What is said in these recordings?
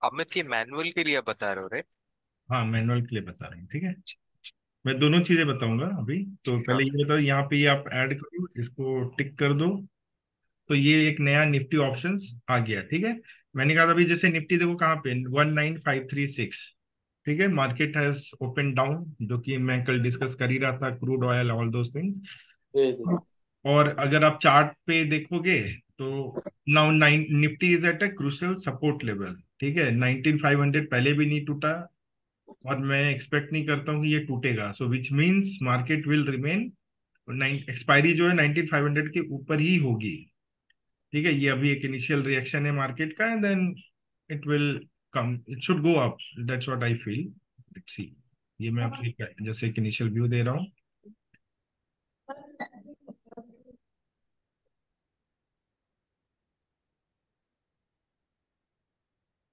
अमित ये मैनुअल के लिए बता रहे हो रे? हाँ, मैनुअल के लिए बता रहे हैं, ठीक है। मैं दोनों चीजें बताऊंगा अभी। तो हाँ। पहले ये बताओ, यहाँ पे ये आप ऐड करो, इसको टिक कर दो। तो ये एक नया निफ्टी ऑप्शंस आ गया, ठीक है। मैंने कहा था अभी, जैसे निफ्टी देखो कहाँ पे 19536, ठीक है। मार्केट हैज ओपन डाउन, जो कि मैं कल डिस्कस कर ही रहा था, crude oil all those things. जी जी। और अगर आप चार्ट पे देखोगे तो now nine Nifty is at a crucial support level, ठीक है। 19500 पहले भी नहीं टूटा, और मैं एक्सपेक्ट नहीं करता हूँ कि ये टूटेगा। So which means market will remain, expiry जो है 19500 के ऊपर ही होगी, ठीक है। ये अभी एक इनिशियल रिएक्शन है मार्केट का, and then it will come, it should go up, that's what I feel. Let's see. ये मैं आपको जैसे एक इनिशियल व्यू दे रहा हूँ।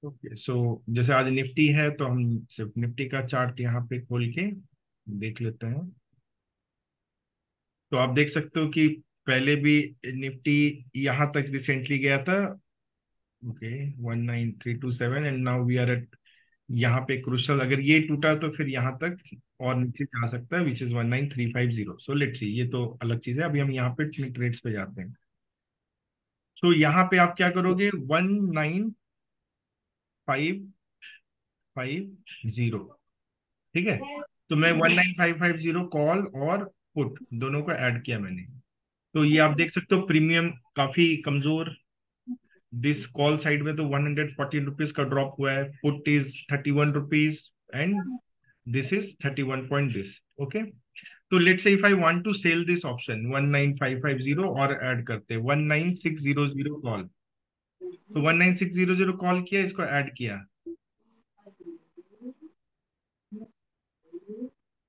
ओके, सो जैसे आज निफ्टी है तो हम सिर्फ निफ्टी का चार्ट यहाँ पे खोल के देख लेते हैं। तो आप देख सकते हो कि पहले भी निफ्टी यहाँ तक रिसेंटली गया था। Okay, 19327, and now we are at, यहाँ पे क्रुशल, अगर ये टूटा तो फिर यहाँ तक और नीचे जा सकता है, which is 19350। So let's see, ये तो अलग चीज है। अभी हम यहाँ पे ट्रेड्स पे जाते हैं। सो यहाँ पे आप क्या करोगे, 19550, ठीक है। तो मैं 19550 कॉल और पुट दोनों को ऐड किया मैंने। तो ये आप देख सकते हो प्रीमियम काफी कमजोर। दिस कॉल साइड में तो 114 रुपीज का ड्रॉप हुआ है, put is 31 rupees, and this is 31 point this, okay. तो let's say if I want to sell this option 19550, और ऐड करते 19600 कॉल। तो 19600 कॉल किया, इसको ऐड किया,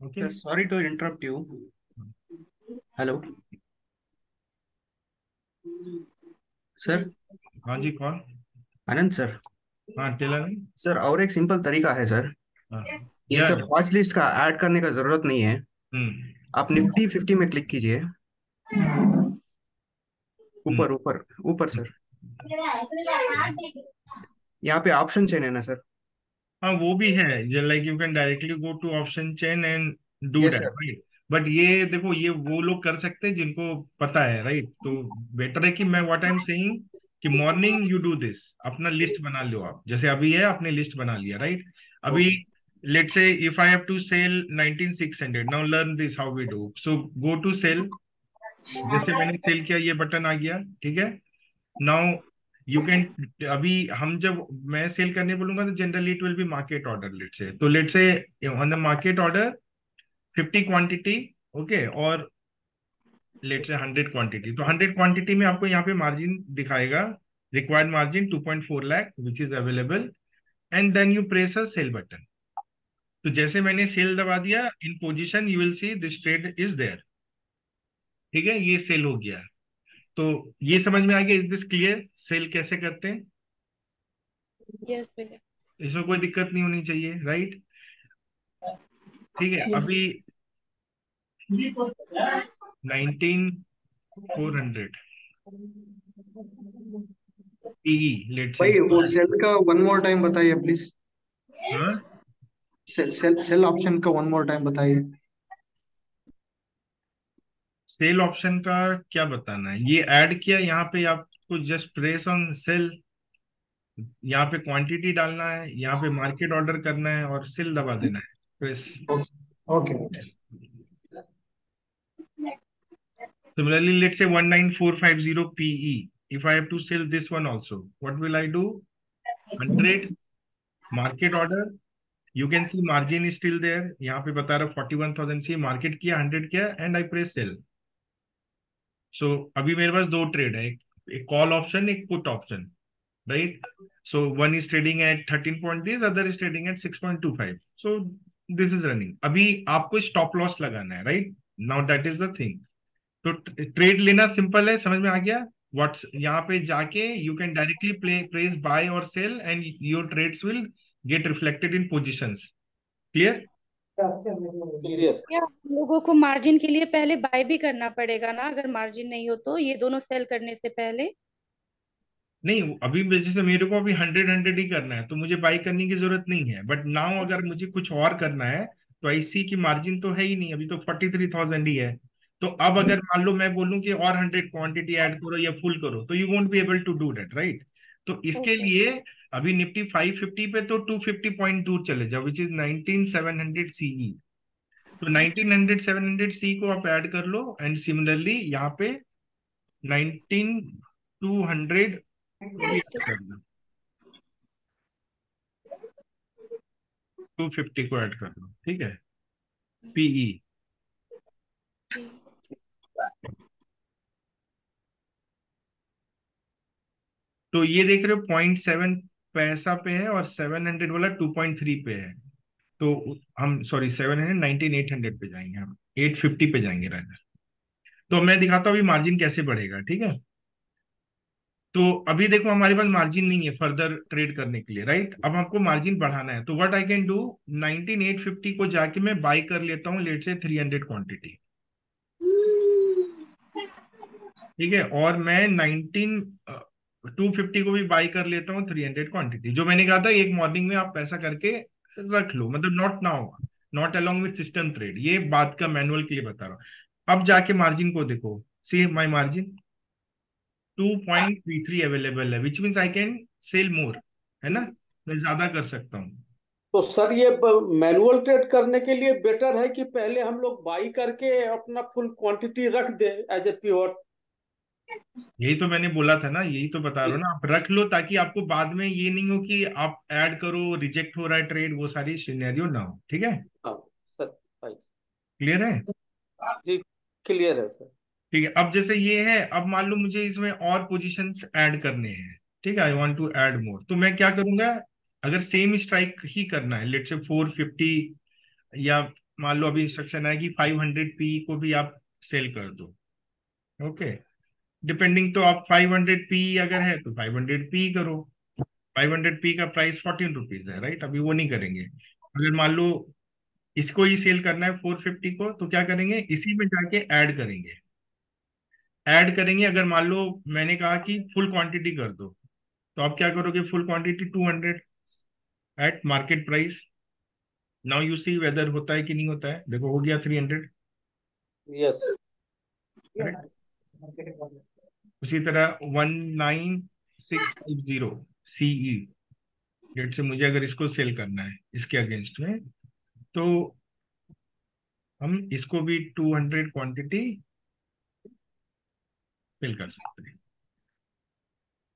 okay. Sir sorry to interrupt you. Hello sir. हाँ जी, कौन? आनंद सर। हाँ, टेलर। सर और एक सिंपल तरीका है सर। हाँ, ये या सब वॉच लिस्ट का ऐड करने का जरूरत नहीं है। हम्म आप निफ्टी 50 में क्लिक कीजिए। हम्म ऊपर ऊपर ऊपर हम्म। सर। यहाँ पे ऑप्शन चेन है ना सर। हाँ, वो भी है, like you can directly go to option chain and do yes that, sir. Right. But ये देखो, ये वो लोग कर सकते हैं जिनको पता है, राइट। तो बेटर है कि मैं व्हाट आई एम सेइंग, कि मॉर्निंग यू डू दिस, अपना लिस्ट बना लो आप, जैसे अभी है आपने लिस्ट बना लिया, राइट। अभी okay. Let's say if I have to sell 19600, now learn this how we do. So go to sell, जैसे मैंने सेल किया ये बटन आ गया, ठीक है। नाउ यू कैन, अभी हम जब मैं सेल करने बोलूंगा तो generally it will be market order, let say, तो let say on the market order 50 quantity, okay, और लेट से 100 क्वांटिटी। तो 100 क्वांटिटी में आपको यहाँ पे मार्जिन दिखाएगा, required margin 2.4 lakh which is available, and then you press a sell button. तो जैसे मैंने सेल दबा दिया, in position you will see this trade is there, ठीक है, ये सेल हो गया। तो ये समझ में आ गया, इज दिस क्लियर, सेल कैसे करते हैं? यस भैया। इसमें कोई दिक्कत नहीं होनी चाहिए, राइट। ठीक है, अभी 19400 पीई, लेट से भाई इसको। वो सेल का वन मोर टाइम बताइए प्लीज। हाँ, सेल सेल सेल ऑप्शन का वन मोर टाइम बताइए। सेल ऑप्शन का क्या बताना है, ये ऐड किया यहाँ पे, आपको जस्ट प्रेस ऑन सेल, यहाँ पे क्वांटिटी डालना है, यहाँ पे मार्केट ऑर्डर करना है, और सेल दबा देना है, press. Okay. Similarly, let's say 19450 PE. If I have to sell this one also, what will I do? 100 market order. You can see margin is still there. यहाँ पे बता रहा 41,000 सी मार्केट किया, 100 किया, and I press sell. So अभी मेरे पास दो ट्रेड है, एक कॉल ऑप्शन, एक put option, right. So one is trading at 13 point this, other is trading at 6.25। So this is running. अभी आपको स्टॉप लॉस लगाना है, right. Now that is the thing. तो ट्रेड लेना सिंपल है, समझ में आ गया। व्हाट्स यहाँ पे जाके you can directly play press bye और sell, and your trades will get reflected in positions. Clear? Clear. क्या हम लोगों को मार्जिन के लिए पहले बाय भी करना पड़ेगा ना, अगर मार्जिन नहीं हो तो, ये दोनों सेल करने से पहले? नहीं, अभी जैसे मेरे को अभी 100 ही करना है तो मुझे बाई करने की जरूरत नहीं है, बट नाउ अगर मुझे कुछ और करना है तो आई सी की मार्जिन तो है ही नहीं, अभी तो 43,000 ही है। तो अब अगर मान लो मैं बोलूं कि और 100 क्वांटिटी ऐड करो या फुल करो, तो you won't be able to do that, right? तो इसके ओके लिए अभी निफ्टी 550 पे तो 250 पॉइंट दूर चले जाओ, विच इज 19700 सीई। तो 1900 700 सी को आप ऐड कर लो, एंड सिमिलरली यहाँ पे 19200 को भी ऐड कर लो, 250 को ऐड कर लो, ठीक है, पीई। तो ये देख रहे हो 0.7 पैसा पे है, और 700 वाला 2.3 पे है। तो हम सॉरी 700 19800 पे जाएंगे, हम 850 पे जाएंगे राजा। तो मैं दिखाता हूँ अभी मार्जिन कैसे बढ़ेगा, ठीक है? तो अभी देखो हमारे पास मार्जिन नहीं है फर्दर ट्रेड करने के लिए, राइट? अब हमको मार्जिन बढ़ाना है, तो व्हाट आई कैन डू, 19850 को जाके मैं बाई कर लेता हूँ, लेट से 300 क्वांटिटी, ठीक है? और मैं 250 को भी बाई कर लेता हूँ 300 क्वांटिटी। जो मैंने कहा था एक मॉर्निंग में आप पैसा करके रख लो, मतलब not now, not along with system trade, ये बात का मैनुअल के लिए बता रहा हूँ। अब जाके मार्जिन को देखो, सी माई मार्जिन 2.33 अवेलेबल है, which means I can sell more, है ना? मैं ज्यादा कर सकता हूँ। तो सर ये मैनुअल ट्रेड करने के लिए बेटर है कि पहले हम लोग बाई करके अपना फुल क्वांटिटी रख दे एज ए प्योर? यही तो मैंने बोला था ना, यही तो बता रहा हूँ ना, आप रख लो ताकि आपको बाद में ये नहीं हो कि आप ऐड करो रिजेक्ट हो रहा है ट्रेड, वो सारी सिनेरियो ना हो, ठीक है? हाँ सर, right। क्लियर है? जी, क्लियर है सर। ठीक है, अब जैसे ये है, अब मान लो मुझे इसमें और पोजीशंस ऐड करने हैं, ठीक है, I want to add more, तो मैं क्या करूंगा? अगर सेम स्ट्राइक ही करना है, लेट से 450, या मान लो अभी इंस्ट्रक्शन है कि 500 पी को भी आप सेल कर दो, ओके, डिपेंडिंग, तो आप 500 पी अगर है तो 500 पी करो। 500 पी का प्राइस 14 रुपीज है, राइट? अभी वो नहीं करेंगे। अगर मान लो इसको ही सेल करना है 450 को, तो क्या करेंगे, इसी में जाके ऐड करेंगे, ऐड करेंगे। अगर मान लो मैंने कहा कि फुल क्वांटिटी कर दो, तो आप क्या करोगे, full quantity 200 eight market price. Now you see whether होता है कि नहीं होता है, देखो हो गया 300, यस। करेक्ट? उसी तरह 19650 सीई, डेट से मुझे अगर इसको सेल करना है इसके अगेंस्ट में, तो हम इसको भी 200 क्वांटिटी सेल कर सकते हैं।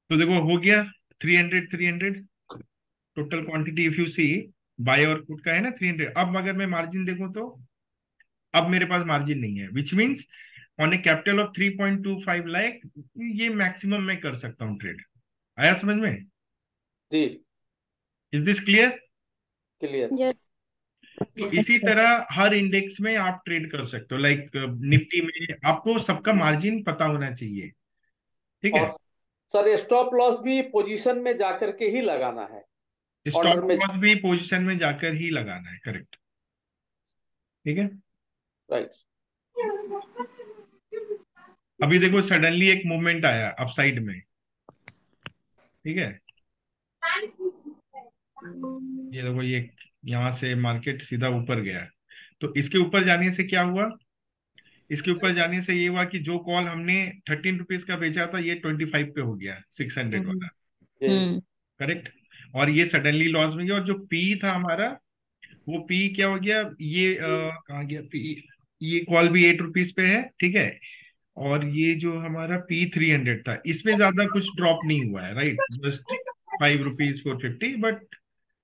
तो देखो हो गया 300 total quantity, if you see buy और पुट का है ना 300। अब अगर मैं मार्जिन देखूं तो अब मेरे पास मार्जिन नहीं है, which means on A capital of 3.25 lakh ये मैक्सिमम मैं कर सकता हूँ ट्रेड। आया समझ में? जी, is this clear? Clear. Yes तो इसी तरह हर इंडेक्स में आप ट्रेड कर सकते हो, लाइक निफ्टी में आपको सबका मार्जिन पता होना चाहिए, ठीक है? और सर स्टॉप लॉस भी पोजीशन में जाकर के ही लगाना है, ऑर्डर स्टॉप में? लॉस भी पोजीशन में जाकर ही लगाना है, करेक्ट, ठीक है? राइट। अभी देखो सडनली एक मूवमेंट आया अपसाइड में, ठीक है, ये देखो ये यहाँ से मार्केट सीधा ऊपर गया, तो इसके ऊपर जाने से क्या हुआ, इसके ऊपर जाने से ये हुआ कि जो कॉल हमने 13 रुपीज का बेचा था ये 25 पे हो गया, 600 वाला, जी। करेक्ट? और ये सडनली लॉस में गया, और जो पी था हमारा वो पी क्या हो गया, ये कहाँ गया पी, ये कॉल भी 8 रुपीज पे है, ठीक है? और ये जो हमारा P300 था, इसमें ज्यादा कुछ ड्रॉप नहीं हुआ है, राइट? जस्ट 5 रुपीज 450, बट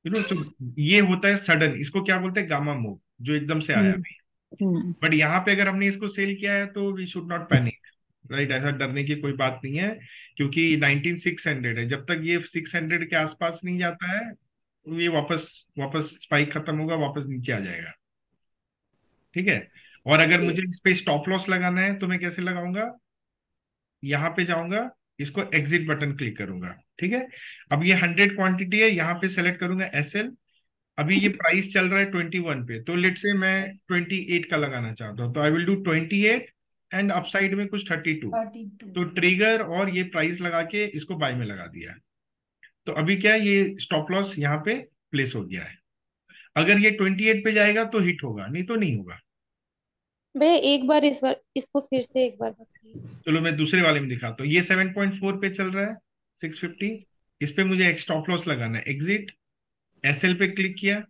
तो ये होता है सडन, इसको क्या बोलते हैं, गामा मूव, जो एकदम से आया भी। बट यहाँ पे अगर हमने इसको सेल किया है तो we should not panic, right? ऐसा डरने की कोई बात नहीं है, क्योंकि 19600 है, जब तक ये 600 के आसपास नहीं जाता है ये वापस वापस स्पाइक खत्म होगा, वापस नीचे आ जाएगा, ठीक है? और अगर मुझे इस पे स्टॉप लॉस लगाना है तो मैं कैसे लगाऊंगा, यहाँ पे जाऊंगा, इसको एग्जिट बटन क्लिक करूंगा, ठीक है? अब ये 100 क्वांटिटी है, यहाँ पे सेलेक्ट करूंगा SL। अभी ये प्राइस चल रहा है 21 पे, तो लेट से मैं 28 का लगाना चाहता हूँ, तो I will do 28 and upside में कुछ 32। तो ट्रिगर और ये प्राइस लगा के इसको बाय में लगा दिया। तो अभी क्या है, ये स्टॉप लॉस यहाँ पे प्लेस हो गया है। अगर ये 28 पे जाएगा तो हिट होगा, नहीं तो नहीं होगा। भैया एक बार इसको फिर से एक बार बताइए। चलो मैं दूसरे वाले में दिखाता हूँ। ये 7.4 पे चल रहा है 650। इस पे मुझे एक स्टॉप लॉस लगाना है, एग्जिट, एसएल पे क्लिक किया।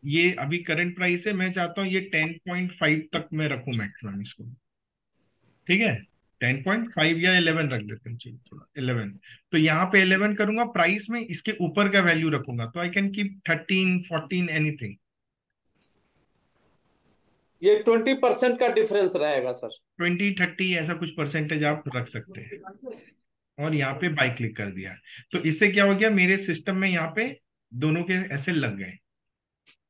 ये अभी करंट प्राइस है, मैं चाहता हूँ ये 10.5 तक मैं रखूं मैक्सिमम इसको, ठीक है। 10.5 या 11 रख देते हैं, चलो थोड़ा 11। तो यहाँ पे 11 करूंगा, प्राइस में इसके ऊपर का वैल्यू रखूंगा, तो आई कैन कीप 13, 14 एनीथिंग। ये 20% का डिफरेंस रहेगा सर। 20, 30 ऐसा कुछ परसेंटेज आप रख सकते हैं। और यहाँ पे बाय क्लिक कर दिया। तो इससे क्या हो गया, मेरे सिस्टम में यहाँ पे दोनों के एसएल लग गए।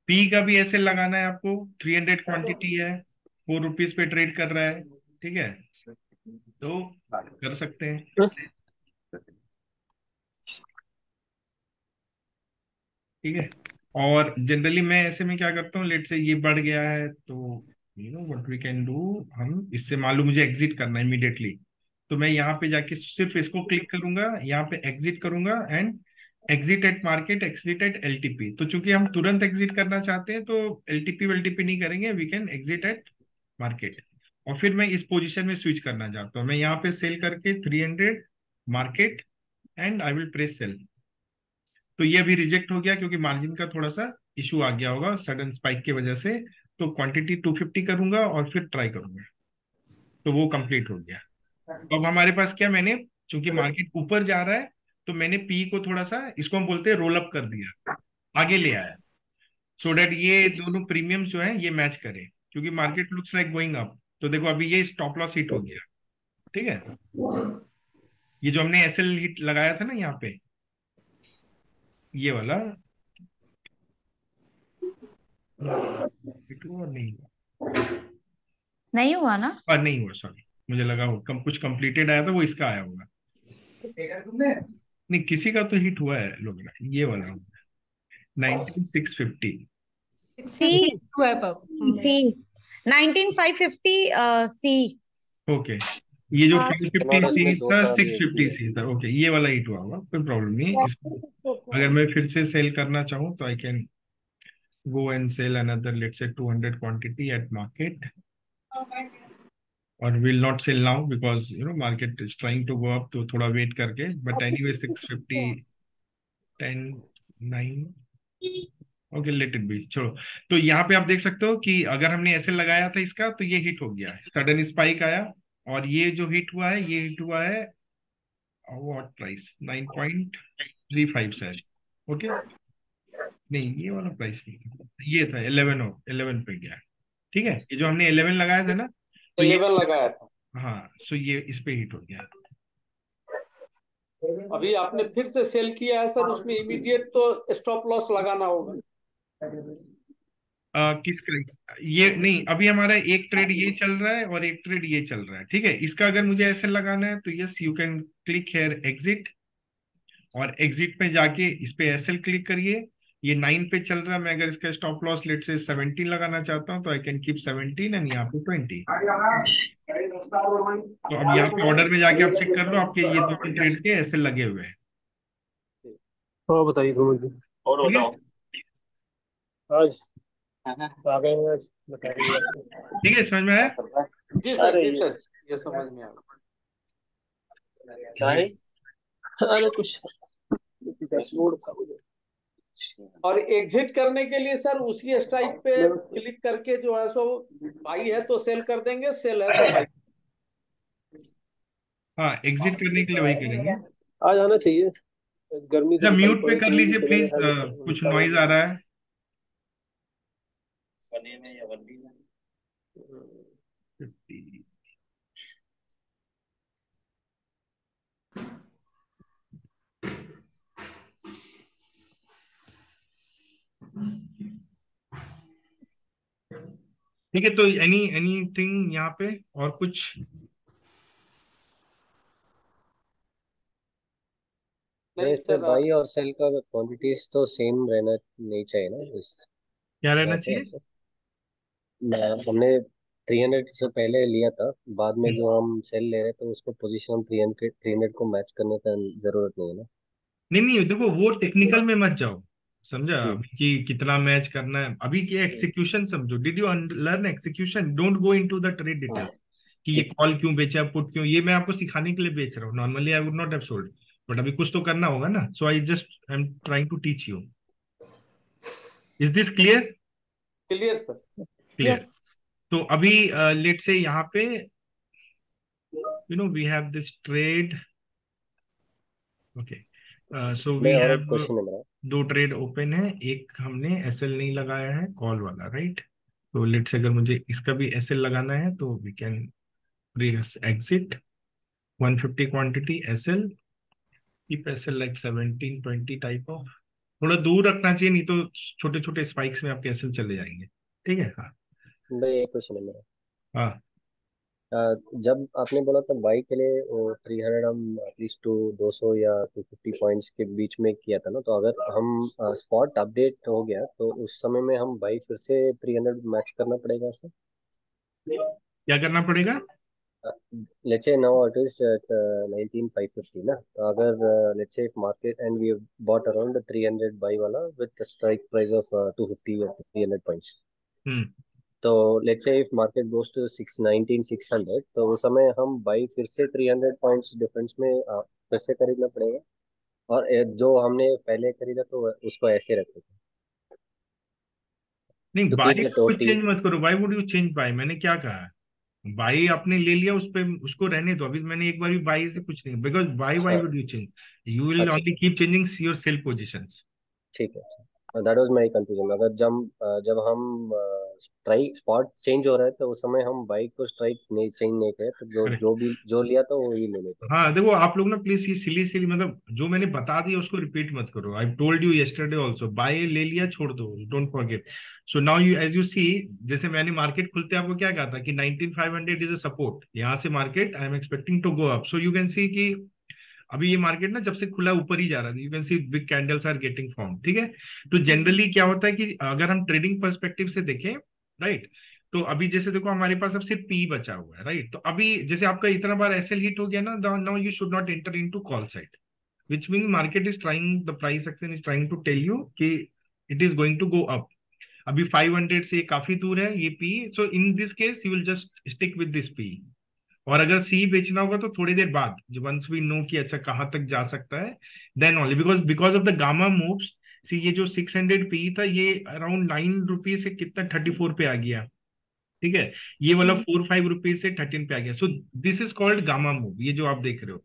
पी का भी एसएल लगाना है आपको, 300 क्वांटिटी है, ₹4 पे ट्रेड कर रहा है, ठीक है, तो कर सकते हैं, ठीक है। और जनरली मैं ऐसे में क्या करता हूँ, लेट से ये बढ़ गया है तो you know what we can do, हम इससे मालूम मुझे एग्जिट करना है इमीडिएटली, तो मैं यहाँ पे जाके सिर्फ इसको क्लिक करूंगा, यहाँ पे एग्जिट करूंगा and exit at market, exit at LTP. तो चूंकि हम तुरंत एग्जिट करना चाहते हैं तो एलटीपी वेलटीपी नहीं करेंगे, we can exit at market. और फिर मैं इस पोजीशन में स्विच करना चाहता हूँ, मैं यहाँ पे सेल करके 300 market and I will press sell. तो ये अभी रिजेक्ट हो गया क्योंकि मार्जिन का थोड़ा सा इशू आ गया होगा सडन स्पाइक की वजह से। तो क्वांटिटी 250 करूंगा और फिर ट्राई करूंगा, तो वो कंप्लीट हो गया। अब हमारे पास क्या, मैंने चूंकि मार्केट ऊपर जा रहा है तो मैंने पी को थोड़ा सा, इसको हम बोलते हैं रोल अप कर दिया, आगे ले आया, सो डेट ये दोनों प्रीमियम जो है ये मैच करे, क्योंकि market looks like going up. तो देखो अभी ये स्टॉप लॉस हिट हो गया, ठीक है। ये जो हमने एसएल हिट लगाया था ना यहाँ पे, ये वाला हिट हुआ नहीं हुआ, नहीं हुआ ना? नहीं हुआ, सॉरी, मुझे लगा वो कुछ कंप्लीटेड आया था, वो इसका आया होगा। नहीं, किसी का तो हिट हुआ है लोग, ये वाला 19650। सी सी 19550 सी। ओके, ये जो हाँ। 550 सी था 650 सी था, ओके, ये वाला हिट हुआ होगा, कोई प्रॉब्लम नहीं इसको। अगर मैं फिर से सेल करना चाहूँ तो I can go and sell another, let's say 200 quantity at market, or will not sell now because market is trying to go up, तो थोड़ा वेट करके, but anyway 650, 10, 9, okay, let it be, चलो। तो यहाँ पे आप देख सकते हो कि अगर हमने ऐसे लगाया था इसका तो ये हिट हो गया है, सडन स्पाइक आया, और ये जो हिट हुआ है ये हिट हुआ है व्हाट प्राइस, 9.35 शायद, ओके, नहीं ये वाला प्राइस नहीं था, ये था 11 पे गया, ठीक है। ये जो हमने 11 लगाया था ना, तो ये 11 लगाया था। हाँ, सो ये इस पे हिट हो गया। अभी आपने फिर से सेल किया है सर, उसमें इमीडिएट तो स्टॉप लॉस लगाना होगा। किस ये नहीं, अभी हमारा एक ट्रेड ये चल रहा है और एक ट्रेड ये चल रहा है, ठीक है। इसका अगर मुझे ऐसे लगाना है तो yes, you can click here exit, और एग्जिट पे जाके इस पे एसएल क्लिक करिए। ये 9 पे चल रहा है, मैं अगर इसका स्टॉप लॉस लेट से 17 लगाना चाहता हूँ तो आई कैन कीप 17 एंड यहाँ पे 20। तो अब यहाँ पे ऑर्डर में जाके आप चेक कर लो, आपके ये दोनों ट्रेड के ऐसे लगे हुए हैं। हाँ बताइए और बताओ आज आ गए हैं, बताइए। ठीक है, समझ में आया? जी सर, जी सर, ये समझ में आ अरे कुछ डैशबोर्ड था। और एग्जिट करने के लिए सर उसी स्ट्राइक पे क्लिक करके जो है सो बाई है तो सेल कर देंगे, सेल है तो बाई। हाँ, एग्जिट करने के लिए वही करेंगे। आज आना चाहिए, गर्मी अच्छा, म्यूट पे कर लीजिए प्लीज, कुछ नॉइज आ रहा है। ठीक है, तो एनीथिंग यहाँ पे और कुछ? नहीं सर, सर, बाई और सेल का क्वांटिटीज तो सेम रहना नहीं चाहिए ना, क्या रहना बात है चाहिए? ऐसे। हमने 300 से पहले लिया था, बाद में हम्म। जो हम सेल ले रहे थे उसको पोजीशन हम 300 को मैच करने का जरूरत नहीं है ना। नहीं नहीं, देखो वो टेक्निकल में मत जाओ, समझा हम्म, अभी कि कितना मैच करना है, अभी की एग्जीक्यूशन समझो। Did you learn execution? Don't go into the trade detail कि ये ठीक। कॉल क्यों बेचा, पुट क्यों, ये मैं आपको सिखाने के लिए बेच रहा हूँ। Normally I would not have sold, but अभी कुछ तो करना होगा ना, so I am trying to teach you. Is this clear? Clear sir. Clear. Yes. तो अभी लेट से यहाँ पे we have this trade. Okay, so we मैं और एक हैव क्वेश्चन है मेरा। दो ट्रेड ओपन है, एक हमने एसएल नहीं लगाया है, कॉल वाला, राइट? तो लेट से अगर मुझे इसका भी एसएल लगाना है तो we can press exit 150 quantity SL, keep SL like 17-20 type of, थोड़ा दूर रखना चाहिए, नहीं तो छोटे छोटे स्पाइक्स में आपके एसएल चले जाएंगे। ठीक है, हाँ। भाई एक क्वेश्चन है मेरा। हाँ, अ, जब आपने बोला था बाई के लिए वो 300 हम एटलीस्ट टू 200 या 250 पॉइंट्स के बीच में किया था ना, तो अगर हम स्पॉट अपडेट हो गया तो उस समय में हम बाई फिर से 300 मैच करना पड़ेगा सर? क्या करना पड़ेगा? Let's say now it is 19550 ना, तो अगर let's say if market and we bought around 300 buy वाला विद स्ट्राइक प्राइस ऑफ 250 या 300 पॉइंट्स, हम्म। तो let's say if market goes to 619 600, तो उस समय हम बाई फिर से 300 पॉइंट्स डिफरेंस में फिर से खरीदना पड़ेगा, और जो हमने पहले खरीदा तो उसको ऐसे रखे थे नहीं, टू कीप बाई द को टोटल। चेंज मत करो। Why would you change by? मैंने क्या कहा? बाई आपने ले लिया, उस पे उसको रहने दो। अभी मैंने एक बार भी बाई से कुछ नहीं, बिकॉज बाई वाई हाँ, would you change? You will अच्छा only keep changing your sell positions. ठीक है, दैट वाज माय कंफ्यूजन। अगर जब हम स्ट्राइक स्पॉट चेंज हो रहा है तो उस समय हम बाइक को स्ट्राइक नहीं चेंज नहीं करे, तो जो लिया तो वो ही ले लेते हैं। हाँ देखो, आप लोग ना प्लीज ये सिली सिली, मतलब जो मैंने बता दिया उसको रिपीट मत करो। I told you yesterday also, buy ले लिया छोड़ दो, don't forget. So now you as you see, जैसे मैंने मार्केट खुलते आपको क्या कहा था कि 19500 इज अ सपोर्ट, यहाँ से market I am expecting to go up. So you can see कि अभी ये मार्केट ना जब से खुला ऊपर ही जा रहा था, you can see big candles are getting form. ठीक है, तो जनरली क्या होता है कि अगर हम ट्रेडिंग पर्सपेक्टिव से देखें, राइट, तो अभी जैसे देखो हमारे पास अब सिर्फ पी बचा हुआ है, राइट? तो अभी जैसे आपका इतना बार एसएल हिट हो गया ना, now you should not enter into call side, which mean market is trying, the price action is trying to tell you कि it is going to go up. अभी 500 से काफी दूर है ये P, so in this case you will just stick with this P. और अगर सी बेचना होगा तो थोड़ी देर बाद, जो वंस वी नो कि अच्छा कहाँ तक जा सकता है, then only, because because of the gamma moves. See ये जो 600 पी था, ये अराउंड 9 रुपीज से कितना 34 पे आ गया। ठीक है, ये वाला 4-5 रुपीज से 13 पे आ गया। सो this is called gamma move, ये जो आप देख रहे हो,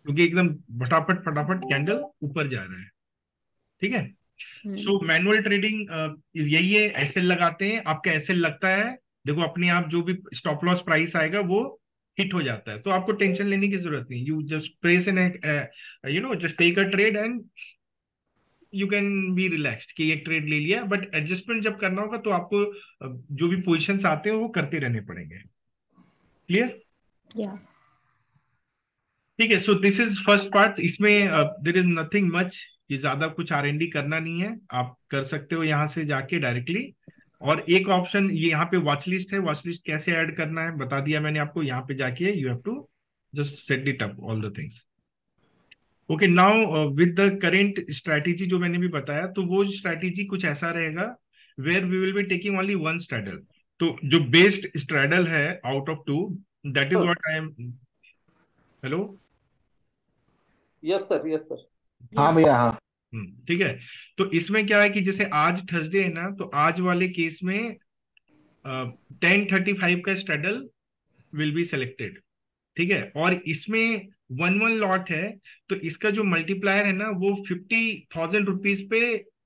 क्योंकि एकदम फटाफट फटाफट कैंडल ऊपर जा रहा है। ठीक है, सो मैनुअल ट्रेडिंग यही है, एसएल लगाते हैं, आपका एसएल लगता है, देखो अपने आप जो भी स्टॉप लॉस प्राइस आएगा वो हिट हो जाता है, तो आपको टेंशन लेने की जरूरत नहीं। You just press an just take a trade and you can be relaxed कि एक ट्रेड ले लिया। बट एडजस्टमेंट जब करना होगा तो आपको जो भी पोजिशन आते हैं वो करते रहने पड़ेंगे। क्लियर? या ठीक है, सो दिस इज फर्स्ट पार्ट। इसमें देर इज नथिंग मच, ये ज्यादा कुछ आर&डी करना नहीं है, आप कर सकते हो यहाँ से जाके डायरेक्टली। और एक ऑप्शन ये यहाँ पे वॉच लिस्ट है, वॉच लिस्ट कैसे ऐड करना है बता दिया मैंने आपको। यहाँ पे जाके you have to just set it up all the things. Okay, now with the current strategy जो मैंने भी बताया, तो वो स्ट्रैटेजी कुछ ऐसा रहेगा where we will be taking only one straddle. तो जो बेस्ड स्ट्रैडल है out of two, that is what I am. Hello? Yes sir, yes sir. हाँ भैया हाँ। ठीक है, तो इसमें क्या है कि जैसे आज थर्सडे है ना, तो आज वाले केस में 10:35 का स्ट्रैडल विल बी सिलेक्टेड। ठीक है, और इसमें 1 लॉट है, तो इसका जो मल्टीप्लायर है ना वो 50,000 रुपीज पे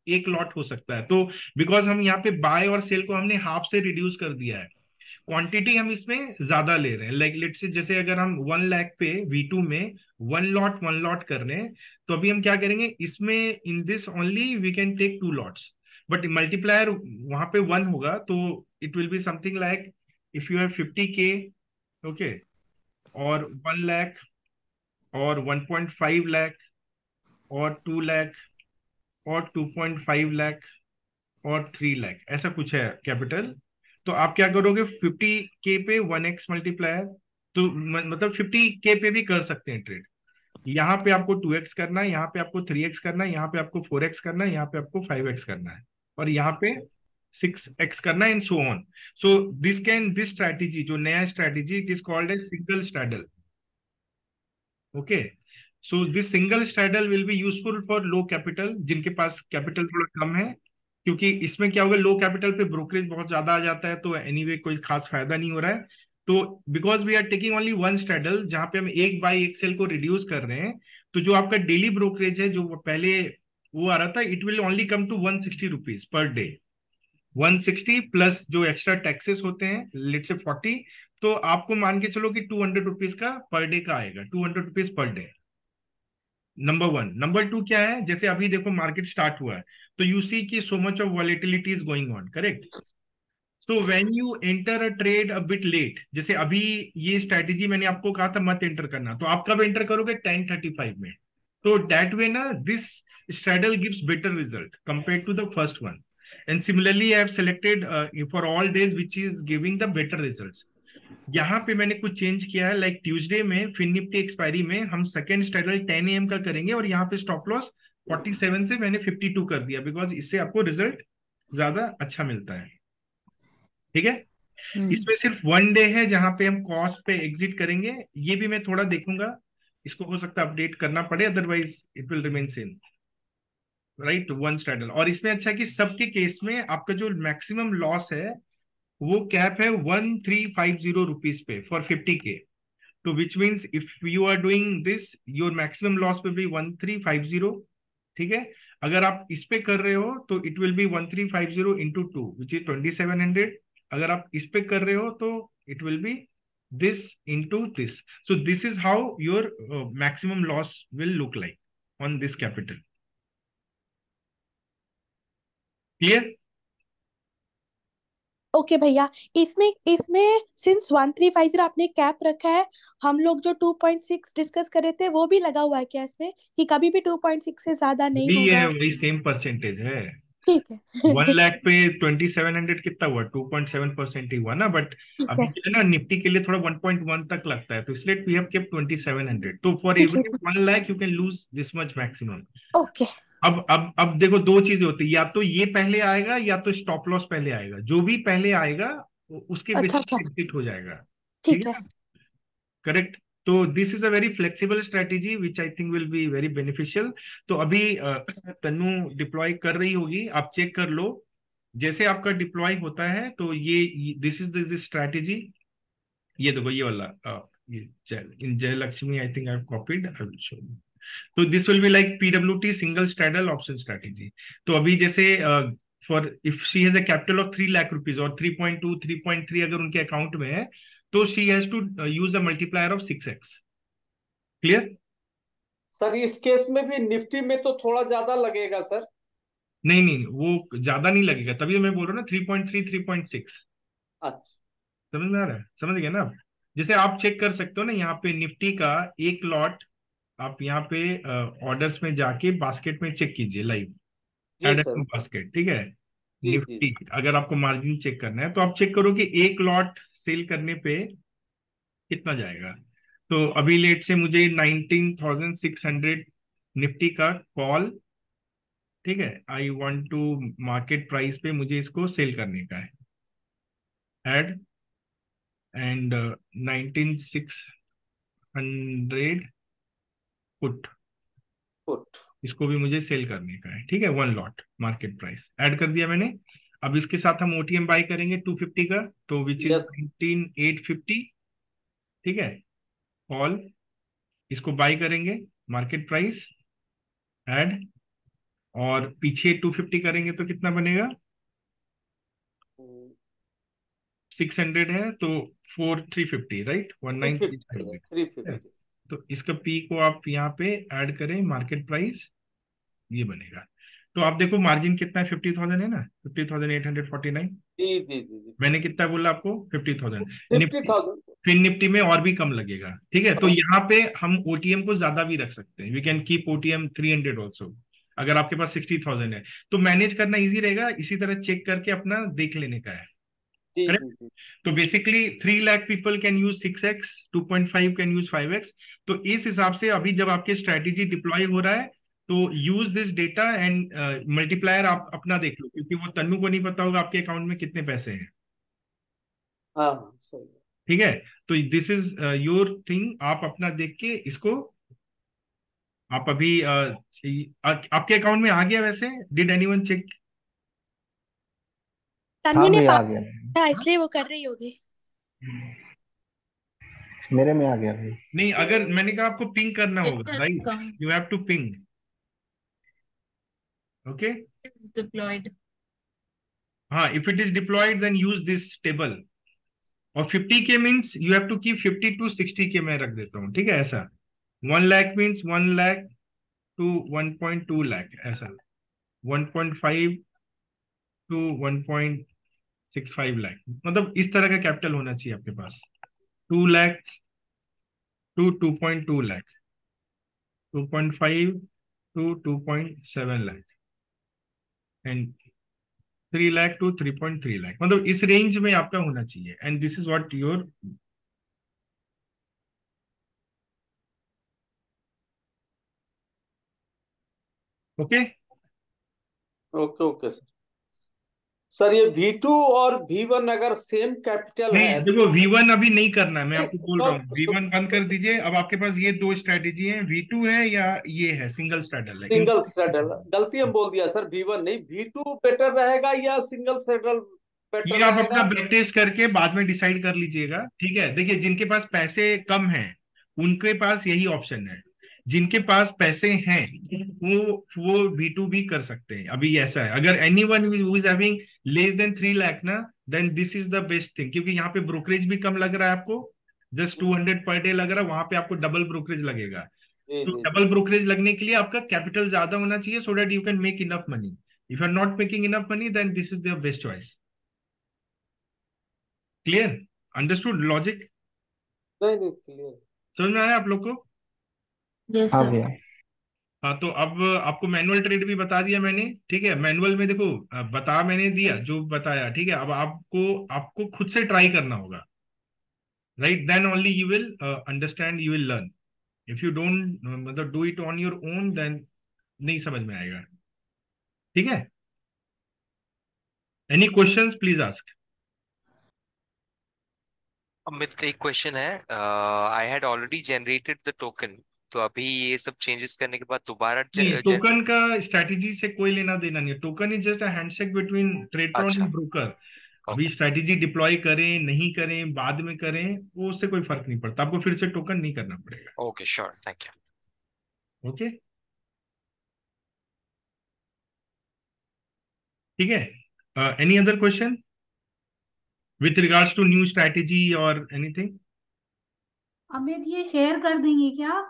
एक लॉट हो सकता है। तो बिकॉज हम यहाँ पे बाय और सेल को हमने हाफ से रिड्यूस कर दिया है, क्वांटिटी हम इसमें ज्यादा ले रहे हैं। लाइक लेट से जैसे अगर हम 1 लाख पे V2 में 1 लॉट कर रहे हैं, तो अभी हम क्या करेंगे इसमें, in this only we can take 2 lots, but multiplier वहां पे 1 होगा, तो it will be something like if you have 50K, okay, और 1 लाख और 1.5 लाख और 2 लाख और 2.5 लाख और 3 लाख, ऐसा कुछ है कैपिटल। तो आप क्या करोगे 50K पे 1x मल्टीप्लायर, तो मतलब 50K पे भी कर सकते हैं ट्रेड। यहाँ पे आपको 2x करना है, यहाँ पे आपको 3x करना है, यहाँ पे आपको 4x करना है, यहाँ पे आपको 5x करना है, और यहाँ पे 6x करना है, and so on. So this strategy, जो नया strategy, it is called as single straddle. Okay, so this single straddle will be useful for low capital, जिनके पास कैपिटल थोड़ा कम है, क्योंकि इसमें क्या होगा, लो कैपिटल पे ब्रोकरेज बहुत ज्यादा आ जाता है, तो एनीवे कोई खास फायदा नहीं हो रहा है। तो because we are taking only one straddle, जहां पे हम एक बाय एक सेल को रिड्यूस कर रहे हैं, तो जो आपका डेली ब्रोकरेज है, जो पहले वो आ रहा था, it will only come to 160 rupees per day. 160 plus जो एक्स्ट्रा टैक्सेस होते हैं, लेट से 40, तो आपको मान के चलो कि 200 रुपीज का पर डे का आएगा, 200 rupees per day. Number one. Number two क्या है, जैसे अभी देखो मार्केट स्टार्ट हुआ है, तो यू सी की so much of volatility is going on, correct. So when you enter a trade a bit late, जैसे अभी ये स्ट्रैटेजी मैंने आपको कहा था मत एंटर करना, तो आप कब एंटर करोगे, 10:35 में। तो दैट वे ना, this straddle gives better result compare to the first one, and similarly I have selected for all days which is giving the better results. यहाँ पे मैंने कुछ चेंज किया है, लाइक ट्यूसडे में फिन निफ्टी एक्सपायरी में हम सेकंड स्ट्रैडल 10 AM का करेंगे, और यहाँ पे स्टॉप लॉस 47 से मैंने 52 कर दिया, बिकॉज इससे आपको रिजल्ट ज्यादा अच्छा मिलता है। ठीक है, इसमें सिर्फ वन डे है जहां पे हम कॉस्ट पे एग्जिट करेंगे, ये भी मैं थोड़ा देखूंगा, इसको हो सकता है अपडेट करना पड़े, otherwise it will remain same, right, one straddle. और इसमें अच्छा है कि सबके केस में आपका जो मैक्सिमम लॉस है वो कैप है 1350 रुपीज पे फॉर 50K। तो which means if you are doing this, your maximum loss will be 1350। ठीक है, अगर आप इस पे कर रहे हो तो it will be 1350 into 2 which is 2700। अगर आप इस पे कर रहे हो तो it will B this into this. So this is how your maximum loss will look like on this capital. Clear? Okay भैया, इसमें इसमें सिंस 1350 आपने कैप रखा है, हम लोग जो 2.6 डिस्कस कर रहे थे वो भी लगा हुआ है क्या इसमें, कि कभी भी 2.6 से ज्यादा नहीं भी होगा? है, वही सेम परसेंटेज है। ठीक है 1 लाख पे 2700 कितना हुआ, 2.7% ही हुआ ना, बट ठीक अभी है जो है ना निफ्टी के लिए थोड़ा 1.1 तक लगता है, तो इसलिए वी हैव केप्ट 2700। तो फॉर ठीक है every 1 lakh you can lose this much maximum. Okay अब देखो दो चीजें होती है, या तो ये पहले आएगा या तो स्टॉप लॉस पहले आएगा, जो भी पहले आएगा उसके अच्छा बेसिस अच्छा पे एग्जिट हो जाएगा। ठीक ठीक है है ना, करेक्ट। तो this is a very flexible strategy which I think will be very beneficial. तो अभी तन्नू डिप्लॉय कर रही होगी, आप चेक कर लो, जैसे आपका डिप्लॉय होता है तो ये दिस इज दिस स्ट्रैटेजी। ये देखो ये वाला ये in Jayalakshmi I think I have copied, I will show you. तो this will be like PWT single straddle option strategy. तो अभी जैसे for if she has a capital of 3 lakh rupees और 3.2 3.3 अगर उनके अकाउंट में है, तो she has to use the multiplier of 6x। Clear? Sir इस केस में भी निफ्टी में तो थोड़ा ज्यादा लगेगा सर। नहीं नहीं, वो ज्यादा नहीं लगेगा, तभी मैं बोल रहा हूँ ना 3.3 3.6। अच्छा समझ में आ रहा है, समझ गए ना आप? जैसे आप चेक कर सकते हो ना, यहाँ पे निफ्टी का एक लॉट आप यहाँ पे ऑर्डर्स में जाके बास्केट में चेक कीजिए, लाइव जी एड सर। बास्केट। ठीक है, जी जी निफ्टी अगर आपको मार्जिन चेक करना है तो आप चेक करो कि एक लॉट सेल करने पे कितना जाएगा। तो अभी लेट से मुझे 19,600 निफ्टी का कॉल, ठीक है, I want to market price पे मुझे इसको सेल करने का है, एड एंड 19,600 पुट, गुड। इसको भी मुझे सेल करने का है। ठीक है, 1 लॉट मार्केट प्राइस ऐड कर दिया मैंने। अब इसके साथ हम ओटीएम बाई करेंगे 250 का, तो विच इज यस 19,850। ठीक है, कॉल, इसको बाई करेंगे, मार्केट प्राइस ऐड, और पीछे 250 करेंगे तो कितना बनेगा, 600 है तो 350, राइट, 19,350। 350। तो इसका पी को आप यहाँ पे ऐड करें, मार्केट प्राइस ये बनेगा। तो आप देखो मार्जिन कितना है, 50,000 है ना, 50,849। जी जी जी जी मैंने कितना बोला आपको, 50,000। निफ्टी 50,000। फिर निफ्टी में और भी कम लगेगा। ठीक है, तो यहाँ पे हम ओटीएम को ज्यादा भी रख सकते हैं, we can keep OTM 300 also. अगर आपके पास 60,000 है तो मैनेज करना इजी रहेगा, इसी तरह चेक करके अपना देख लेने का है। जी करेक्ट? जी जी तो basically 3 lakh people can use 6x, 2.5 can use 5x। तो इस हिसाब से अभी जब आपके स्ट्रेटेजी डिप्लॉय हो रहा है तो use this data and multiplier आप अपना देख लो, क्योंकि वो तन्नू को नहीं पता होगा आपके अकाउंट में कितने पैसे हैं। हाँ सही है। ठीक है? तो दिस इज योर थिंग, आप अपना देख के इसको आप अभी आपके अकाउंट में आ गया वैसे? Did anyone check? तन्नू हाँ ने भैया आ पास गया, किया इसलिए वो कर रही होगी। मेरे में आ गया भाई। नहीं, अगर मैंने कहा आपको पिंग करना होगा, right? You have to ping. Okay, हाँ, if it is deployed then use this table. और 50K means you have to keep 50 to 60K मैं रख देता हूँ, ठीक है? ऐसा 1 लाख मीन्स 1 लाख to 1.2 लाख, ऐसा 1.5 to 1.65 लाख, मतलब इस तरह का कैपिटल होना चाहिए आपके पास। 2 lakh to 2.2 lakh, 2.5 to 2.7 lakh and 3 lakh to 3.3 lakh, मतलब इस रेंज में आपका होना चाहिए। And this is what your, okay? Okay okay sir. Sir ये V2 और V1 अगर सेम कैपिटल नहीं, है देखो V1 अभी नहीं करना है, मैं आपको बोल रहा हूँ तो V1 बंद कर दीजिए। अब आपके पास ये दो स्ट्रेटेजी है, V2 है या ये है सिंगल स्ट्रेटल है। सिंगल सेटल, गलती हम बोल दिया सर, V1 नहीं V2 बेटर रहेगा या सिंगल सेटल बेटर ये आप अपना रहेगा? बैक टेस्ट करके बाद में डिसाइड कर लीजिएगा, ठीक है? देखिए, जिनके पास पैसे कम हैं उनके पास यही ऑप्शन है, जिनके पास पैसे हैं वो V2 भी कर सकते हैं। अभी ऐसा है, अगर anyone who is having less than 3 लाख ना, then this is the best thing, क्योंकि यहाँ पे ब्रोकरेज भी कम लग रहा है आपको, जस्ट 200 पर डे लग रहा है, वहां पे आपको डबल ब्रोकरेज लगेगा। जी तो जी डबल ब्रोकरेज लगने के लिए आपका कैपिटल ज्यादा होना चाहिए, so that you can make enough money. If you are not making enough money then this is the best choice. Clear? Understood logic? नहीं नहीं क्लियर। समझ में आया आप लोग को? हाँ भैया। हाँ, तो अब आपको मैनुअल ट्रेड भी बता दिया मैंने, ठीक है? मैनुअल में देखो, बता मैंने दिया जो बताया, ठीक है? अब आपको आपको खुद से ट्राई करना होगा, right? Then only you will understand, you will learn. If you don't मतलब do it on your own, then नहीं समझ में आएगा, ठीक है? Any questions please ask. Amit, एक क्वेश्चन है। I had already generated the token, तो अभी ये सब चेंजेस करने के बाद दोबारा नहीं, टोकन का स्ट्रैटेजी से कोई लेना देना नहीं है। Token is just a handshake between Tradetron अच्छा, एंड ब्रोकर। अभी ओके स्ट्रैटेजी डिप्लॉय करें नहीं करें, बाद में करें, वो उससे कोई फर्क नहीं पड़ता, आपको फिर से टोकन नहीं करना पड़ेगा। Okay, sure, thank you. Okay, ठीक है? Any other question with regards to new strategy और एनीथिंग? अमित ये शेयर कर देंगे क्या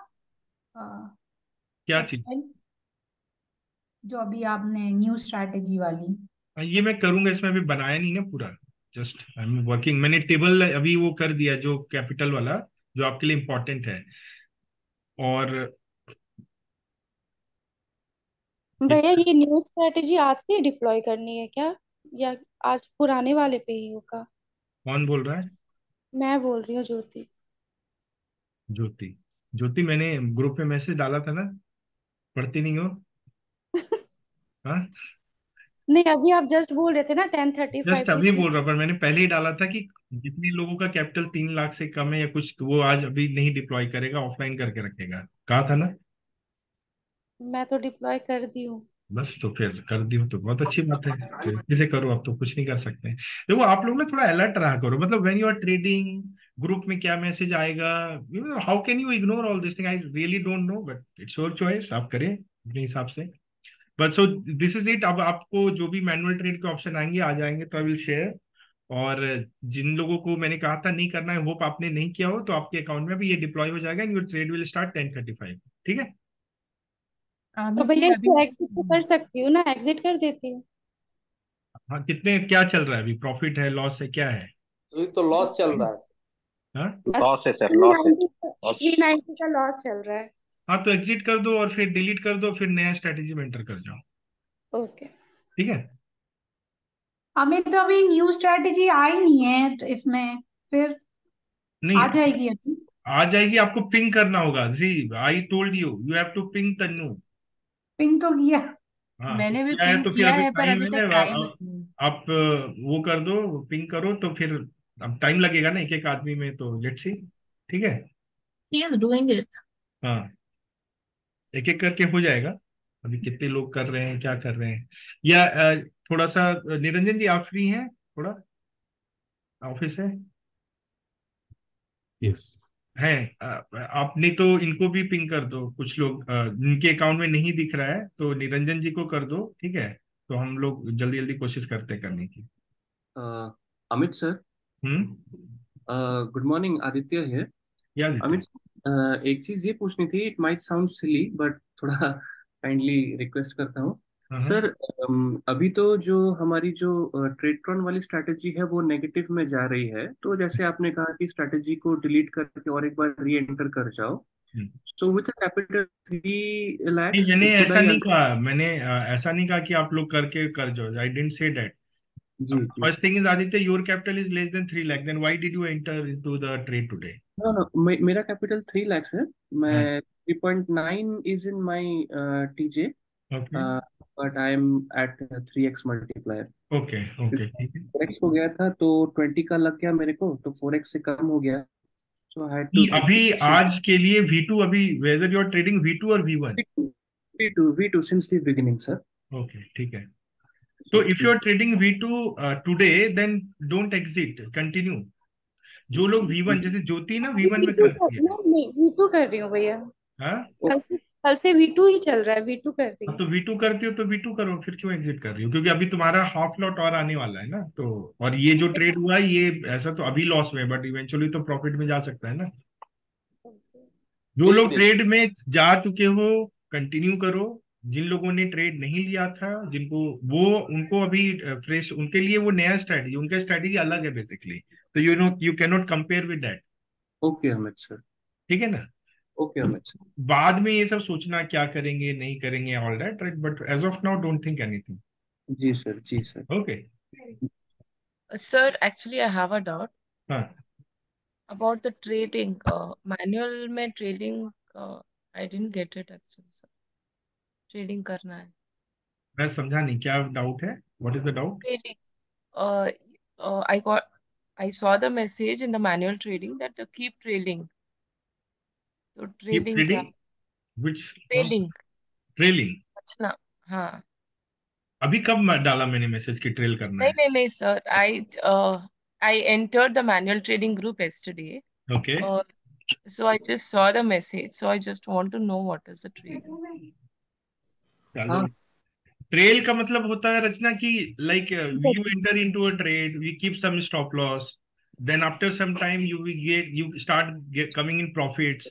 क्या चीज? एक्सेल जो अभी आपने न्यू स्ट्रैटेजी वाली? ये मैं करूंगा, इसमें अभी बनाया नहीं ना पूरा, जस्ट आई एम वर्किंग। मैंने टेबल अभी वो कर दिया जो कैपिटल वाला, जो आपके लिए इंपॉर्टेंट है। और भैया ये न्यू स्ट्रेटेजी आज से डिप्लॉय करनी है क्या, या आज पुराने वाले पे ही होगा? कौन बोल रहा है? मैं बोल रही हूँ, ज्योति। ज्योति? ज्योति, मैंने ग्रुप में मैसेज डाला था ना, पढ़ती नहीं हो? हाँ, नहीं, अभी आप जस्ट बोल रहे थे ना 10:35 जस्ट पे अभी इसलिए। बोल रहा, पर मैंने पहले ही डाला था कि जितने लोगों का कैपिटल 3 लाख से कम है या कुछ, तो वो आज अभी नहीं डिप्लॉय करेगा, ऑफलाइन करके रखेगा, कहा था ना? मैं तो डिप्लॉय कर दी हूँ। बस, तो फिर कर दी हो तो बहुत अच्छी बात है, फिर किसे करो, आप तो कुछ नहीं कर सकते हैं। देखो, आप लोग ना थोड़ा अलर्ट रहा करो, मतलब when you are trading, group में क्या मैसेज आएगा, how can you ignore all this thing? I really don't know, but it's your choice, आप करें अपने हिसाब से। But so this is it. अब आपको जो भी मैनुअल ट्रेड के ऑप्शन आएंगे आ जाएंगे तो आई विल शेयर। और जिन लोगों को मैंने कहा था नहीं करना है, होप आपने नहीं किया हो, तो आपके अकाउंट में भी ये डिप्लॉय हो जाएगा and your trade will start 10:35, ठीक है? तो अमित जी भैया अभी इसको एग्जिट तो कर सकती हूँ ना, एग्जिट कर देती हूँ। हाँ, कितने क्या चल रहा है अभी? प्रॉफिट है, लॉस है, क्या है? अभी तो लॉस चल रहा है। हाँ, लॉस है सर, लॉस है। 390 का लॉस चल रहा है। हाँ, तो एग्जिट कर दो और फिर डिलीट कर दो, फिर नया स्ट्रेटेजी में एंटर कर जाओ, ओके। ठीक है? अमित अभी न्यू स्ट्रेटेजी आई नहीं है तो इसमें फिर नहीं आ जाएगी अभी। आ जाएगी, आपको पिंग करना होगा। See I told you, you have to ping Tannu. Ping तो किया। हाँ तो मैंने भी क्या है, पिंक तो फिर किया अभी है पर टाइम अभी है तक ना, टाइम आप वो कर दो, पिंग करो, तो फिर अब टाइम लगेगा ना एक एक आदमी में, तो लेट्स सी। ठीक है, ही इज डूइंग इट। हाँ एक एक करके हो जाएगा। अभी कितने लोग कर रहे हैं, क्या कर रहे हैं, या थोड़ा सा निरंजन जी आप फ्री हैं, थोड़ा ऑफिस है? यस हैं आप, नहीं तो इनको भी पिंग कर दो, कुछ लोग इनके अकाउंट में नहीं दिख रहा है, तो निरंजन जी को कर दो, ठीक है? तो हम लोग जल्दी जल्दी कोशिश करते हैं करने की। Amit sir, good morning, Aditya है। या अमित सर, एक चीज ये पूछनी थी, it might sound silly but थोड़ा काइंडली रिक्वेस्ट करता हूँ सर। अभी तो जो हमारी जो ट्रेडट्रॉन वाली स्ट्रैटेजी है वो नेगेटिव में जा रही है, तो जैसे आपने कहा कि स्ट्रैटेजी को डिलीट करके और एक बार री एंटर कर जाओ, सो विथ कैपिटल 3 नहीं, lakhs मैंने should ऐसा I नहीं कहा, मैंने ऐसा नहीं कहा कि आप लोग करके कर जाओ, I didn't say that. First thing is Aditya, your capital is less than 3 lakh, then why did you enter into the trade today? No no, मेरा कैपिटल 3 lakhs है। मैं 3.9 is in my TJ, but I am at 3x multiplier. Okay okay ठीक है। 4x हो गया था तो 20 का लग गया मेरे को, तो 4x से कम हो गया, सो आई हैड नहीं, टू अभी आज के लिए V2, अभी whether you are trading V2 और V1? V2 since the beginning sir. Okay ठीक है, तो if you are trading V2 today, then don't exit, continue. जो लोग V1, जैसे ज्योति ना V1 में करती है। नहीं V2 कर रही हूँ भैया, हाँ कल से V2 ही चल रहा है, V2 कर रही हूँ। तो V2 करती हो तो V2 करो, फिर क्यों एग्जिट कर रही हो? क्योंकि अभी तुम्हारा हाफ लॉट और आने वाला है ना, तो और ये जो ट्रेड हुआ है ये ऐसा तो अभी लॉस में, बट इवेंचुअली तो प्रॉफिट में जा सकता है ना। जो लोग ट्रेड में जा चुके हो कंटिन्यू करो, जिन लोगों ने ट्रेड नहीं लिया था, जिनको वो उनको अभी फ्रेश, उनके लिए वो नया स्ट्रैटेजी, उनका स्ट्रैटेजी अलग है बेसिकली, तो you can not compare with that. Okay Amit sir, ठीक है ना? Okay Amit sir. बाद में ये सब सोचना क्या करेंगे नहीं करेंगे, all that right, but as of now don't think anything. जी सर, जी sir. Okay sir, actually I have a doubt हाँ about the trading. Manual में trading, I didn't get it actually sir. Trading करना है। मैं समझा नहीं, क्या डाउट है? What is the doubt? Trading. I saw the message in the manual trading that to keep trailing. तो कीप trading क्या? Trading which? Trailing. ट्रेलिंग? अच्छा, हाँ। अभी कब डाला मैंने मैसेज की ट्रेल करना है? नहीं sir, I entered the manual trading group yesterday. Okay. So I just saw the message, so I just want to know what is the trading. चलो, ट्रेल का मतलब होता है रचना की, like you enter into a trade, we keep some stop loss, then after some time you start coming in profits,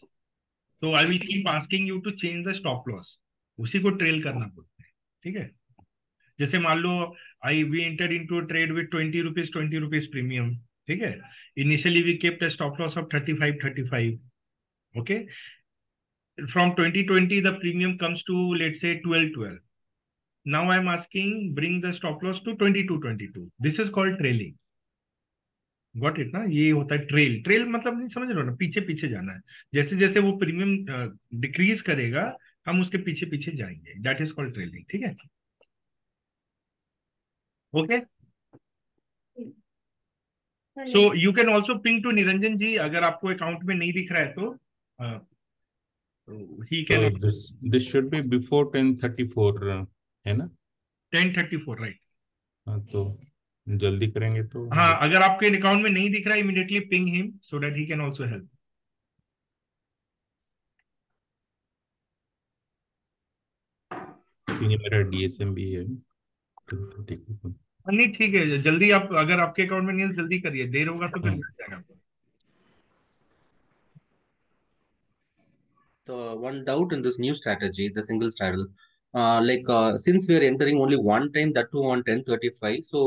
so I will keep asking you to change the stop loss, उसी को trail करना बोलते हैं। ठीक है, जैसे मान लो we entered into a trade with 20 rupees premium, ठीक है, initially we kept a stop loss of 35, okay, from 20 the premium comes to let's say 12. Now I am asking bring the stop loss to 22. This is called trailing. Got it ना? ये होता है trail मतलब नहीं समझ रहे हो ना, पीछे पीछे जाना है, जैसे जैसे वो प्रीमियम डिक्रीज करेगा हम उसके पीछे पीछे जाएंगे, दैट इज कॉल्ड ट्रेलिंग। ठीक है, okay. So you can also ping to Niranjan ji, अगर आपको अकाउंट में नहीं दिख रहा है तो he can. This should be before 10:34 है ना? 10:34 राइट। हाँ तो जल्दी करेंगे तो। हाँ, अगर आपके अकाउंट में नहीं दिख रहा है immediately ping him so that he can also help. ये मेरा DSM भी है, नहीं ठीक है, जल्दी आप, अगर आपके अकाउंट में नहीं है जल्दी करिए, देर होगा तो फिर लग जाएगा। So one doubt in this new strategy, the single straddle, since we are entering only one time, that too on 10:35, so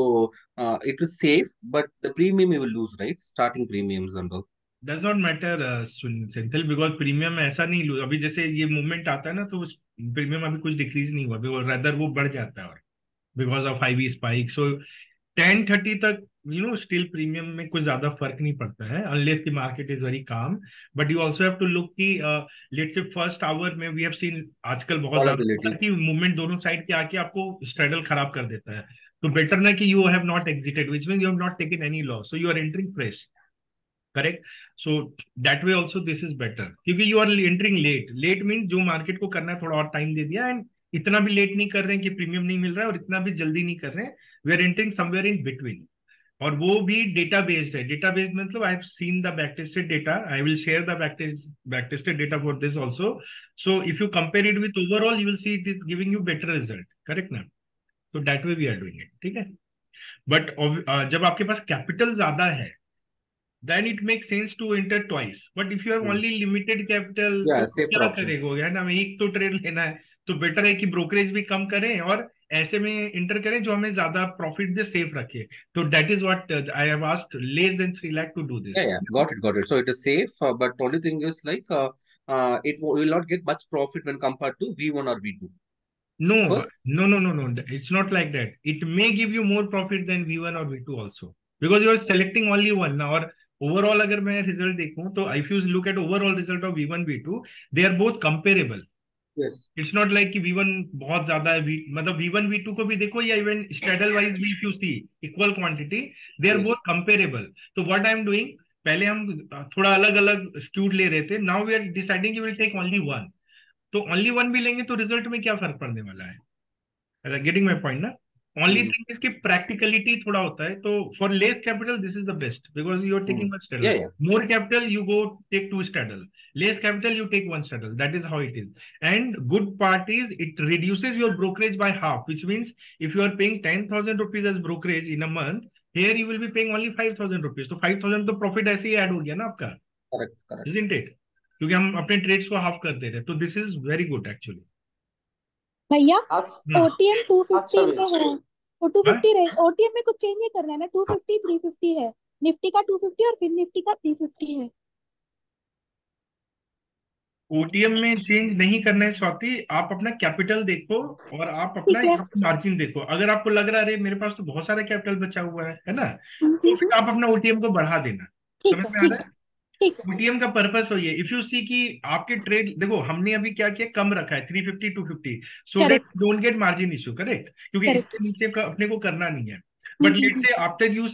it is safe, but the premium we will lose, right? Starting premiums and all. Does not matter Senthil, because premium ऐसा नहीं loose, अभी जैसे ये movement आता है ना तो premium अभी कुछ डिक्रीज नहीं हुआ, रदर वो बढ़ जाता है, और बिकॉज ऑफ IV स्पाइक, सो 10:30 तक स्टिल प्रीमियम में कुछ ज्यादा फर्क नहीं पड़ता है, unless the market is very calm. But you also have to look की लेट्स से फर्स्ट आवर में वी हैव सीन आजकल बहुत ज्यादा की मूवमेंट दोनों साइड के आके आपको स्ट्रेडल खराब कर देता है। तो बेटर ना कि you have not exited, which means you have not taken any loss, so you are entering fresh, correct. So that way also this is better, क्योंकि you are entering late. Late mean जो market को करना है थोड़ा और time दे दिया, and इतना भी लेट नहीं कर रहे हैं कि प्रीमियम नहीं मिल रहा है और इतना भी जल्दी नहीं कर रहे हैं, we are entering somewhere in between. और वो भी डेटा बेस्ड है। डेटा बेस्ड मतलब I have seen the back tested data, I will share the back tested data for this also. So if you compare it with overall you will see it is giving you better result, correct ना। तो that way we are doing it, ठीक है। But जब आपके पास capital ज्यादा है then it makes sense to enter twice, but if you have only limited capital तो क्या करेगा, है ना, एक तो ट्रेड लेना है, तो बेटर है कि ब्रोकरेज भी कम करें और ऐसे में इंटर करें जो हमें ज्यादा प्रॉफिट दे, सेफ रखे। तो that is what I have asked less than 3 lakh to do this. Yeah, got it. So it is safe, but only thing is like it will not get much profit when compared to V1 or V2. No, it's not like that. It may give you more profit than V1 or V2 also, because you are selecting only one now. और overall अगर मैं result देखूं तो if you look at overall result of V1 V2 they are both comparable. It's not like कि V1 बहुत ज्यादा है, मतलब V1 V2 को भी देखो या इवन स्ट्रेडल वाइज भी if you see equal quantity they are both comparable. तो व्हाट आई एम डूइंग, पहले हम थोड़ा अलग अलग स्क्यूड ले रहे थे, now we are deciding will take only one. तो ओनली वन भी लेंगे तो रिजल्ट में क्या फर्क पड़ने वाला है, गेटिंग माई पॉइंट ना। ओनली थिंग इसकी प्रैक्टिकलिटी थोड़ा होता है। तो for less capital this is the best, because you are taking one straddle. More capital you go take 2 straddle, less capital you take 1 straddle. That is how it is. And good part is it reduces your brokerage by half, which means if you are paying 10,000 rupees as brokerage in a month, here you will be paying only 5,000 rupees. तो 5,000 तो profit ऐसे ही add हो गया ना आपका, correct, isn't it? क्योंकि हम अपने ट्रेड्स को हाफ कर दे रहे हैं। तो this is very good actually. भैया ओटीएम 250 में है, तो 250 रहे। ओटीएम में कुछ चेंज नहीं करना है ना, 250 350 है, निफ्टी का 250 और फिर निफ्टी का 350 है। ओटीएम में चेंज नहीं करना है स्वाति, आप अपना कैपिटल देखो और आप अपना मार्जिन देखो। अगर आपको लग रहा है मेरे पास तो बहुत सारा कैपिटल बचा हुआ है ना, तो फिर आप अपना ओटीएम को बढ़ा देना। समझ में आ रहा है? ओटीएम का पर्पस हो ये, इफ यू सी कि आपके ट्रेड देखो हमने अभी क्या किया, कम रखा है 350 250, so that don't get margin issue, correct, क्योंकि इसके नीचे का अपने को करना नहीं है। But let's say after you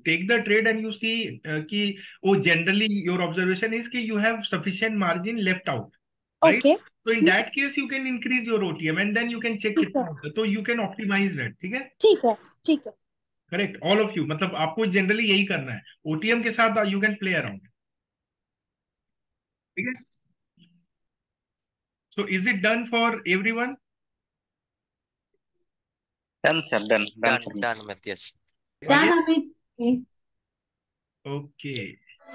take the trade and you see कि generally your observation is कि you have sufficient margin left out, right? Okay. So in that case you can increase your OTM and then you can check कितना होता है, तो you can optimize that, ठीक है, correct, all of you, मतलब आपको generally यही करना है। OTM के साथ you can play around, ठीक है। So is it done for everyone? Done sir, done Matthias. Okay,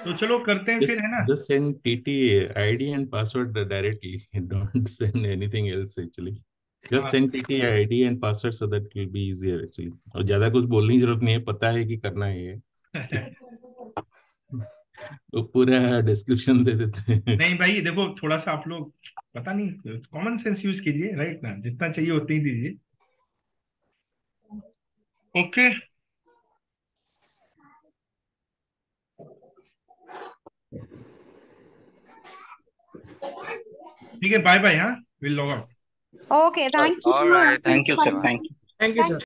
तो चलो करते हैं फिर, है ना। Just send TT ID and password directly. Don't send anything else actually. Just send TT ID and password so that it will be easier actually. और ज्यादा कुछ बोलने की जरूरत नहीं है, पता है कि करना है ये। तो पूरा डिस्क्रिप्शन दे देते हैं। नहीं भाई देखो, थोड़ा सा आप लोग पता नहीं कॉमन सेंस यूज कीजिए, राइट ना, जितना चाहिए उतना ही दीजिए। ओके ठीक है, बाय बाय। हाँ, will log out. Okay, thank you. All right, thank you sir, thank you thank you sir.